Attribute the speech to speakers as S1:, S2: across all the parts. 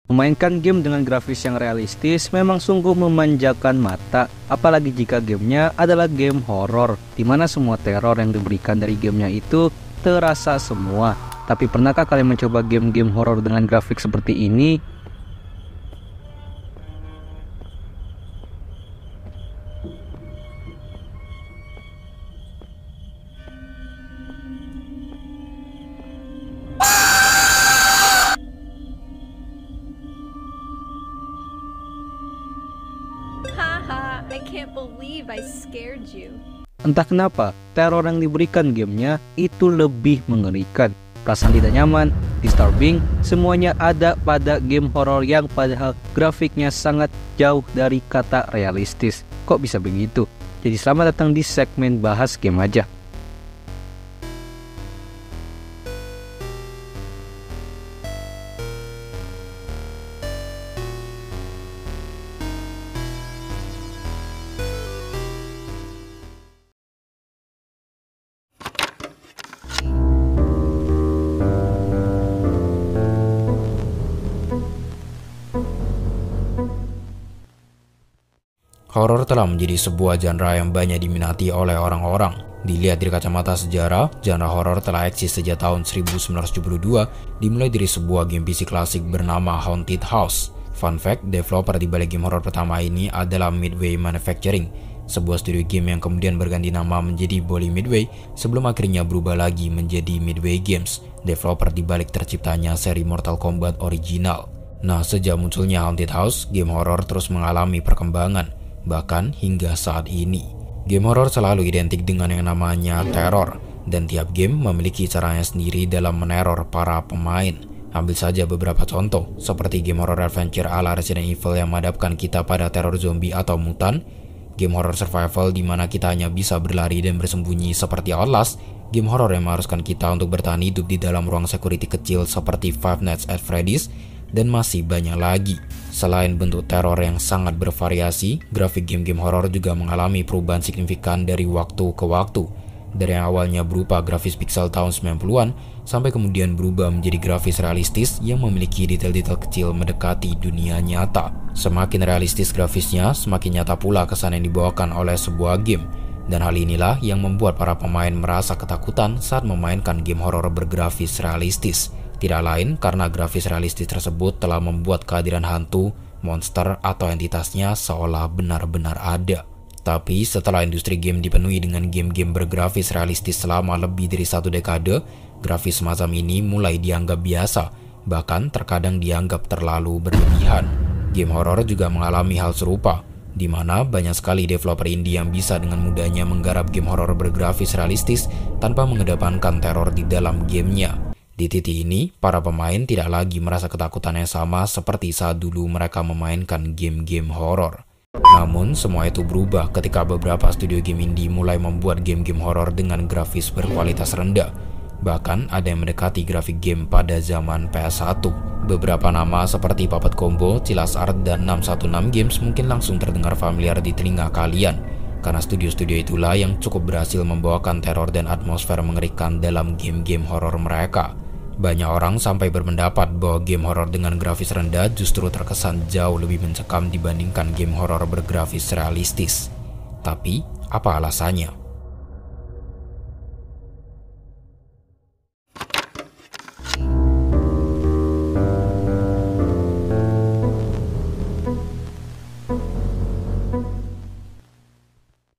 S1: Memainkan game dengan grafis yang realistis memang sungguh memanjakan mata, apalagi jika gamenya adalah game horor, di mana semua teror yang diberikan dari gamenya itu terasa semua. Tapi pernahkah kalian mencoba game-game horor dengan grafik seperti ini?
S2: Haha, I can't believe I scared you.
S1: Entah kenapa, teror yang diberikan gamenya itu lebih mengerikan. Perasaan tidak nyaman, disturbing, semuanya ada pada game horor yang padahal grafiknya sangat jauh dari kata realistis. Kok bisa begitu? Jadi selamat datang di segmen bahas game aja.
S3: Horor telah menjadi sebuah genre yang banyak diminati oleh orang-orang. Dilihat dari kacamata sejarah, genre horor telah eksis sejak tahun 1972, dimulai dari sebuah game PC klasik bernama Haunted House. Fun fact, developer di balik game horor pertama ini adalah Midway Manufacturing, sebuah studio game yang kemudian berganti nama menjadi Bully Midway sebelum akhirnya berubah lagi menjadi Midway Games, developer di balik terciptanya seri Mortal Kombat original. Nah, sejak munculnya Haunted House, game horor terus mengalami perkembangan. Bahkan hingga saat ini, game horor selalu identik dengan yang namanya teror, dan tiap game memiliki caranya sendiri dalam meneror para pemain. Ambil saja beberapa contoh, seperti game horror adventure ala Resident Evil yang menghadapkan kita pada teror zombie atau mutan, game horror survival di mana kita hanya bisa berlari dan bersembunyi seperti Outlast, game horror yang mengharuskan kita untuk bertahan hidup di dalam ruang security kecil seperti Five Nights at Freddy's, dan masih banyak lagi. Selain bentuk teror yang sangat bervariasi, grafik game-game horor juga mengalami perubahan signifikan dari waktu ke waktu. Dari yang awalnya berupa grafis pixel tahun 90-an, sampai kemudian berubah menjadi grafis realistis yang memiliki detail-detail kecil mendekati dunia nyata. Semakin realistis grafisnya, semakin nyata pula kesan yang dibawakan oleh sebuah game. Dan hal inilah yang membuat para pemain merasa ketakutan saat memainkan game horor bergrafis realistis. Tidak lain karena grafis realistis tersebut telah membuat kehadiran hantu, monster, atau entitasnya seolah benar-benar ada. Tapi setelah industri game dipenuhi dengan game-game bergrafis realistis selama lebih dari 1 dekade, grafis semacam ini mulai dianggap biasa, bahkan terkadang dianggap terlalu berlebihan. Game horor juga mengalami hal serupa, di mana banyak sekali developer indie yang bisa dengan mudahnya menggarap game horor bergrafis realistis tanpa mengedepankan teror di dalam gamenya. Di titik ini, para pemain tidak lagi merasa ketakutan yang sama seperti saat dulu mereka memainkan game-game horor. Namun, semua itu berubah ketika beberapa studio game indie mulai membuat game-game horor dengan grafis berkualitas rendah. Bahkan ada yang mendekati grafik game pada zaman PS1. Beberapa nama seperti Puppet Combo, Chillaz Art, dan 616 Games mungkin langsung terdengar familiar di telinga kalian, karena studio-studio itulah yang cukup berhasil membawakan teror dan atmosfer mengerikan dalam game-game horor mereka. Banyak orang sampai berpendapat bahwa game horor dengan grafis rendah justru terkesan jauh lebih mencekam dibandingkan game horor bergrafis realistis. Tapi, apa alasannya?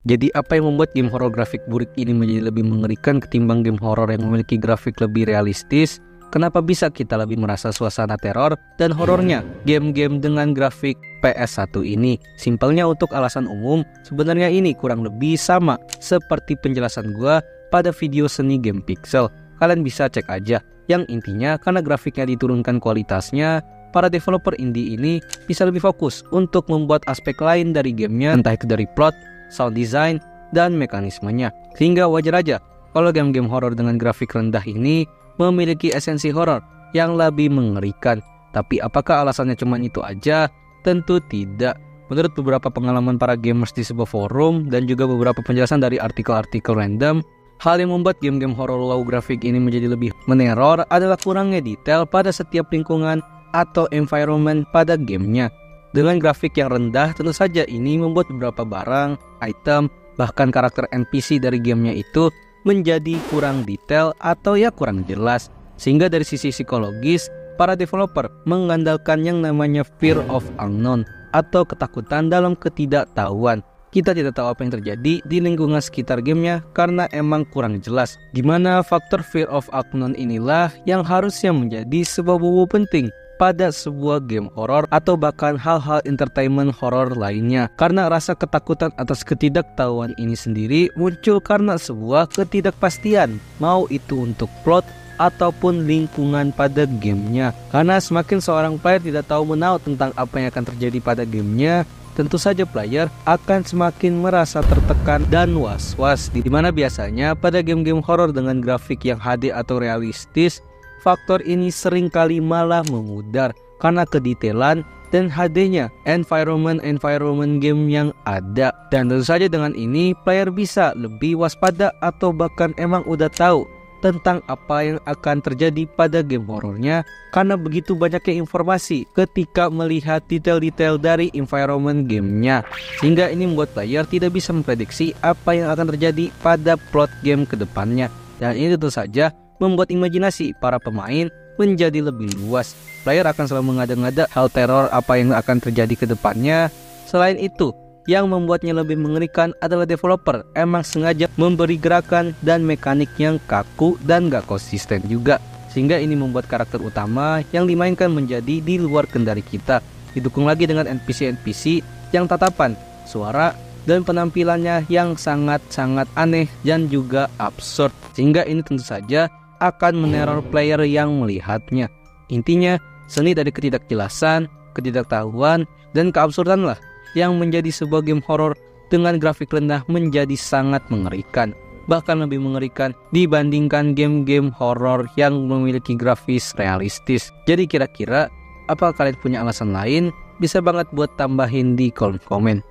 S1: Jadi apa yang membuat game horor grafik burik ini menjadi lebih mengerikan ketimbang game horor yang memiliki grafik lebih realistis? Kenapa bisa kita lebih merasa suasana teror dan horornya game-game dengan grafik PS1 ini? Simpelnya untuk alasan umum, sebenarnya ini kurang lebih sama seperti penjelasan gua pada video seni game pixel. Kalian bisa cek aja. Yang intinya karena grafiknya diturunkan kualitasnya, para developer indie ini bisa lebih fokus untuk membuat aspek lain dari gamenya, entah itu dari plot, sound design, dan mekanismenya. Sehingga wajar aja kalau game-game horor dengan grafik rendah ini memiliki esensi horor yang lebih mengerikan. Tapi apakah alasannya cuma itu aja? Tentu tidak. Menurut beberapa pengalaman para gamers di sebuah forum dan juga beberapa penjelasan dari artikel-artikel random, hal yang membuat game-game horor low grafik ini menjadi lebih meneror adalah kurangnya detail pada setiap lingkungan atau environment pada gamenya. Dengan grafik yang rendah, tentu saja ini membuat beberapa barang, item, bahkan karakter NPC dari gamenya itu menjadi kurang detail atau ya kurang jelas. Sehingga dari sisi psikologis, para developer mengandalkan yang namanya fear of unknown atau ketakutan dalam ketidaktahuan. Kita tidak tahu apa yang terjadi di lingkungan sekitar gamenya karena emang kurang jelas. Dimana faktor fear of unknown inilah yang harusnya menjadi sebuah bumbu penting pada sebuah game horor atau bahkan hal-hal entertainment horor lainnya. Karena rasa ketakutan atas ketidaktahuan ini sendiri muncul karena sebuah ketidakpastian, mau itu untuk plot ataupun lingkungan pada gamenya. Karena semakin seorang player tidak tahu menahu tentang apa yang akan terjadi pada gamenya, tentu saja player akan semakin merasa tertekan dan was-was. Dimana biasanya pada game-game horor dengan grafik yang HD atau realistis, faktor ini seringkali malah memudar karena kedetailan dan HD-nya environment game yang ada. Dan tentu saja dengan ini player bisa lebih waspada atau bahkan emang udah tahu tentang apa yang akan terjadi pada game horornya karena begitu banyaknya informasi ketika melihat detail-detail dari environment gamenya, sehingga ini membuat player tidak bisa memprediksi apa yang akan terjadi pada plot game kedepannya. Dan ini tentu saja membuat imajinasi para pemain menjadi lebih luas. Player akan selalu mengada-ngada hal teror apa yang akan terjadi kedepannya. Selain itu, yang membuatnya lebih mengerikan adalah developer emang sengaja memberi gerakan dan mekanik yang kaku dan gak konsisten juga, sehingga ini membuat karakter utama yang dimainkan menjadi di luar kendali kita. Didukung lagi dengan NPC-NPC yang tatapan, suara, dan penampilannya yang sangat-sangat aneh dan juga absurd, sehingga ini tentu saja akan meneror player yang melihatnya. Intinya, seni dari ketidakjelasan, ketidaktahuan, dan keabsurdan lah yang menjadi sebuah game horor dengan grafik rendah menjadi sangat mengerikan. Bahkan lebih mengerikan dibandingkan game-game horor yang memiliki grafis realistis. Jadi kira-kira apa kalian punya alasan lain? Bisa banget buat tambahin di kolom komen.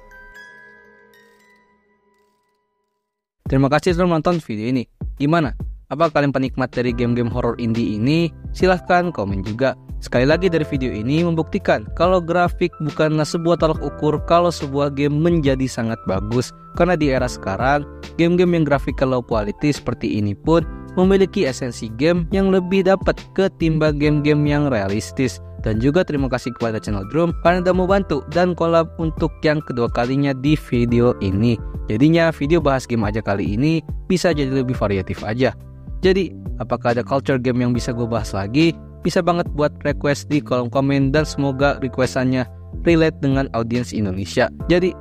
S1: Terima kasih sudah menonton video ini. Gimana? Apa kalian penikmat dari game-game horor indie ini? Silahkan komen juga. Sekali lagi dari video ini membuktikan kalau grafik bukanlah sebuah tolak ukur kalau sebuah game menjadi sangat bagus. Karena di era sekarang, game-game yang grafik low quality seperti ini pun memiliki esensi game yang lebih dapat ketimbang game-game yang realistis. Dan juga terima kasih kepada channel Drum karena sudah membantu dan collab untuk yang kedua kalinya di video ini. Jadinya video bahas game aja kali ini bisa jadi lebih variatif aja. Jadi, apakah ada culture game yang bisa gue bahas lagi? Bisa banget buat request di kolom komen dan semoga requestannya relate dengan audiens Indonesia. Jadi,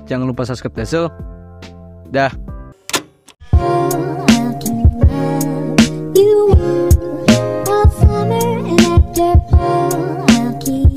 S1: jangan lupa subscribe Dazzle. Dah.
S4: You are a summer and after all I'll keep